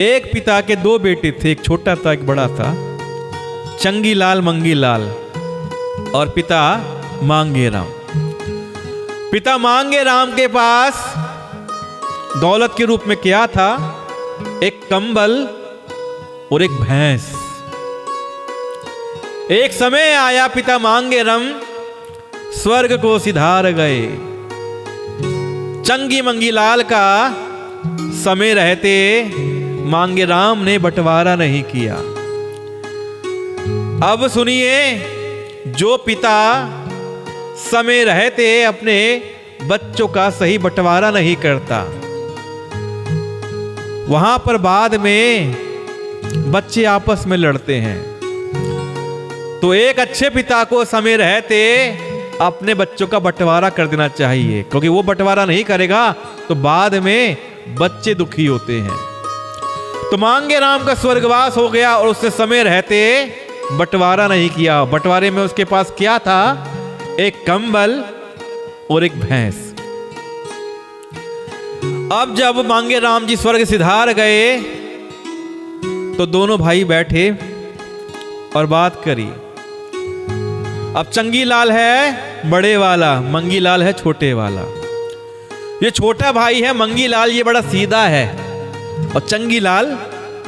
एक पिता के दो बेटे थे, एक छोटा था एक बड़ा था, चंगी लाल मंगी लाल और पिता मांगे राम। पिता मांगे राम के पास दौलत के रूप में क्या था? एक कंबल और एक भैंस। एक समय आया पिता मांगे राम स्वर्ग को सिधार गए। चंगी मंगी लाल का समय रहते मांगे राम ने बंटवारा नहीं किया। अब सुनिए, जो पिता समय रहते अपने बच्चों का सही बंटवारा नहीं करता, वहां पर बाद में बच्चे आपस में लड़ते हैं। तो एक अच्छे पिता को समय रहते अपने बच्चों का बंटवारा कर देना चाहिए, क्योंकि वो बंटवारा नहीं करेगा तो बाद में बच्चे दुखी होते हैं। तो मांगे राम का स्वर्गवास हो गया और उससे समय रहते बंटवारा नहीं किया। बंटवारे में उसके पास क्या था? एक कंबल और एक भैंस। अब जब मांगे राम जी स्वर्ग सिधार गए तो दोनों भाई बैठे और बात करी। अब चंगी लाल है बड़े वाला, मंगी लाल है छोटे वाला। ये छोटा भाई है मंगी लाल, ये बड़ा सीधा है और चंगी लाल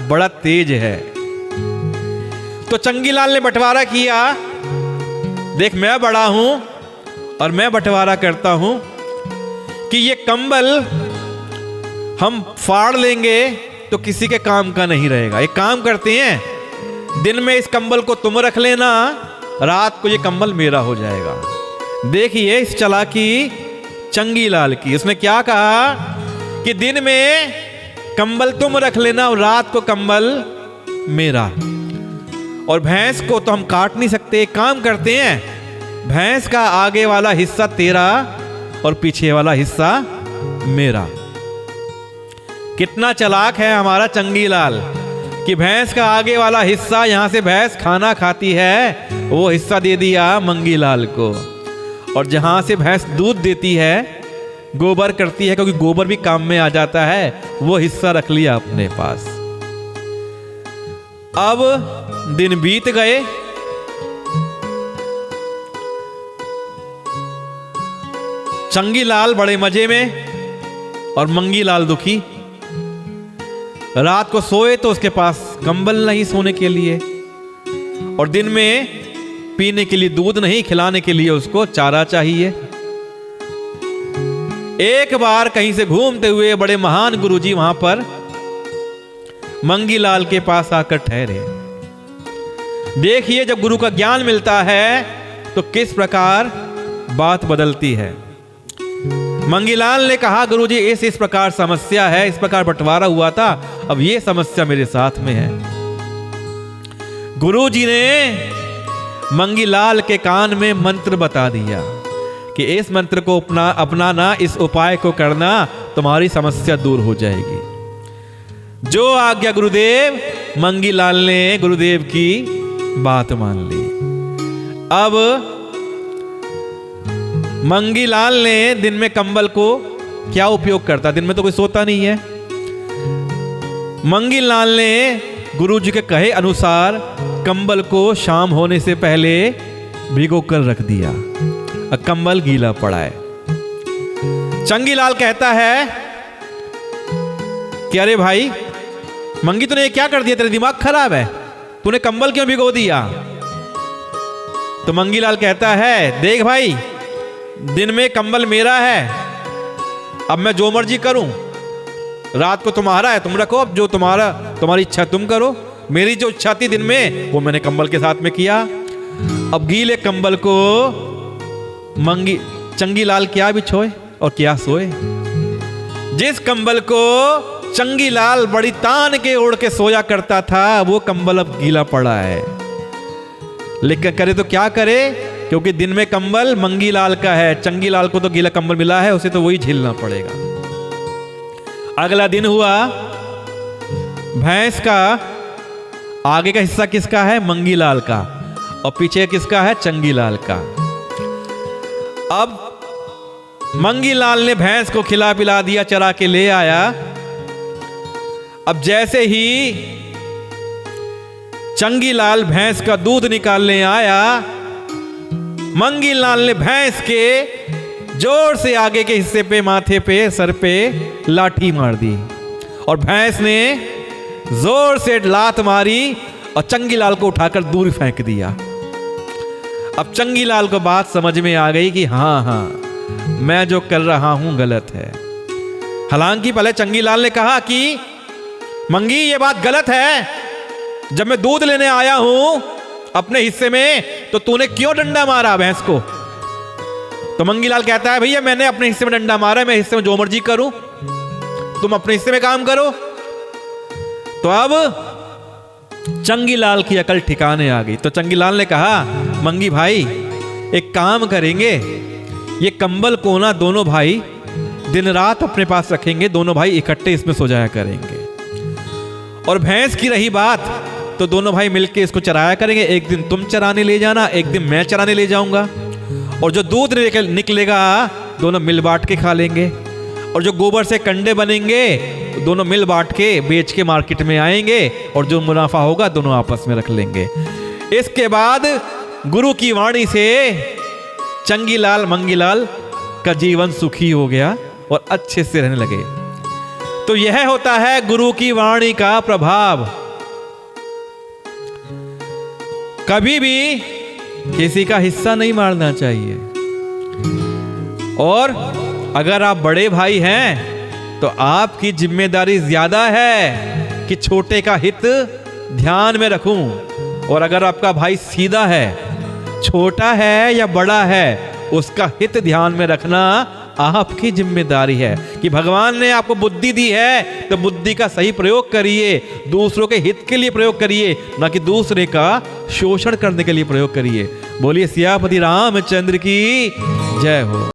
बड़ा तेज है। तो चंगी लाल ने बंटवारा किया, देख मैं बड़ा हूं और मैं बंटवारा करता हूं कि ये कंबल हम फाड़ लेंगे तो किसी के काम का नहीं रहेगा। एक काम करते हैं, दिन में इस कंबल को तुम रख लेना, रात को ये कंबल मेरा हो जाएगा। देखिए इस चालाकी चंगी लाल की। उसने क्या कहा कि दिन में कंबल तुम रख लेना और रात को कंबल मेरा। और भैंस को तो हम काट नहीं सकते, एक काम करते हैं, भैंस का आगे वाला हिस्सा तेरा और पीछे वाला हिस्सा मेरा। कितना चालाक है हमारा चंगी लाल कि भैंस का आगे वाला हिस्सा, यहां से भैंस खाना खाती है, वो हिस्सा दे दिया मंगी लाल को। और जहां से भैंस दूध देती है, गोबर करती है, क्योंकि गोबर भी काम में आ जाता है, वो हिस्सा रख लिया अपने पास। अब दिन बीत गए। चंगी लाल बड़े मजे में और मंगी लाल दुखी। रात को सोए तो उसके पास कंबल नहीं सोने के लिए, और दिन में पीने के लिए दूध नहीं, खिलाने के लिए उसको चारा चाहिए। एक बार कहीं से घूमते हुए बड़े महान गुरुजी वहां पर मंगी लाल के पास आकर ठहरे। देखिए जब गुरु का ज्ञान मिलता है तो किस प्रकार बात बदलती है। मंगी लाल ने कहा, गुरुजी इस प्रकार समस्या है, इस प्रकार बंटवारा हुआ था, अब ये समस्या मेरे साथ में है। गुरुजी ने मंगी लाल के कान में मंत्र बता दिया कि इस मंत्र को अपनाना, इस उपाय को करना, तुम्हारी समस्या दूर हो जाएगी। जो आज्ञा गुरुदेव। मंगी लाल ने गुरुदेव की बात मान ली। अब मंगी लाल ने दिन में कंबल को क्या उपयोग करता, दिन में तो कोई सोता नहीं है। मंगी लाल ने गुरुजी के कहे अनुसार कंबल को शाम होने से पहले भिगो कर रख दिया, कंबल गीला पड़ा है। चंगी लाल कहता है कि अरे भाई मंगी तूने क्या कर दिया, तेरा दिमाग खराब है, तूने कंबल क्यों भिगो दिया? तो मंगी लाल कहता है, देख भाई दिन में कंबल मेरा है, अब मैं जो मर्जी करूं, रात को तुम्हारा है, तुम रखो, अब जो तुम्हारी इच्छा तुम करो। मेरी जो इच्छा थी दिन में वो मैंने कंबल के साथ में किया। अब गीले कंबल को चंगी लाल क्या बिछोए और क्या सोए। जिस कंबल को चंगी लाल बड़ी तान के ओढ़ के सोया करता था, वो कंबल अब गीला पड़ा है। लेकिन करे तो क्या करे, क्योंकि दिन में कंबल मंगी लाल का है, चंगी लाल को तो गीला कंबल मिला है, उसे तो वही झेलना पड़ेगा। अगला दिन हुआ, भैंस का आगे का हिस्सा किसका है? मंगी लाल का, और पीछे किसका है? चंगी लाल का। अब मंगी लाल ने भैंस को खिला पिला दिया, चरा के ले आया। अब जैसे ही चंगीलाल भैंस का दूध निकालने आया, मंगीलाल ने भैंस के जोर से आगे के हिस्से पे, माथे पे, सर पे लाठी मार दी और भैंस ने जोर से लात मारी और चंगीलाल को उठाकर दूर फेंक दिया। अब चंगीलाल को बात समझ में आ गई कि हाँ, मैं जो कर रहा हूं गलत है। हालांकि पहले चंगीलाल ने कहा कि मंगी, ये बात गलत है, जब मैं दूध लेने आया हूं अपने हिस्से में तो तूने क्यों डंडा मारा भैंस को? तो मंगीलाल कहता है, भैया मैंने अपने हिस्से में डंडा मारा, मैं हिस्से में जो मर्जी करूं, तुम अपने हिस्से में काम करो। तो अब चंगीलाल की अकल ठिकाने आ गई। तो चंगीलाल ने कहा, मंगी भाई एक काम करेंगे, ये कंबल कोना दोनों भाई दिन रात अपने पास रखेंगे, दोनों भाई इकट्ठे इसमें सो जाया करेंगे। और भैंस की रही बात, तो दोनों भाई मिलके इसको चराया करेंगे, एक दिन तुम चराने ले जाना, एक दिन मैं चराने ले जाऊंगा। और जो दूध निकलेगा दोनों मिल बांट के खा लेंगे, और जो गोबर से कंडे बनेंगे दोनों मिल बांट के बेच के मार्केट में आएंगे, और जो मुनाफा होगा दोनों आपस में रख लेंगे। इसके बाद गुरु की वाणी से चंगीलाल मंगीलाल का जीवन सुखी हो गया और अच्छे से रहने लगे। तो यह होता है गुरु की वाणी का प्रभाव। कभी भी किसी का हिस्सा नहीं मारना चाहिए। और अगर आप बड़े भाई हैं तो आपकी जिम्मेदारी ज्यादा है कि छोटे का हित ध्यान में रखूं। और अगर आपका भाई सीधा है, छोटा है या बड़ा है, उसका हित ध्यान में रखना आपकी जिम्मेदारी है। कि भगवान ने आपको बुद्धि दी है तो बुद्धि का सही प्रयोग करिए, दूसरों के हित के लिए प्रयोग करिए, ना कि दूसरे का शोषण करने के लिए प्रयोग करिए। बोलिए सियापति रामचंद्र की जय हो।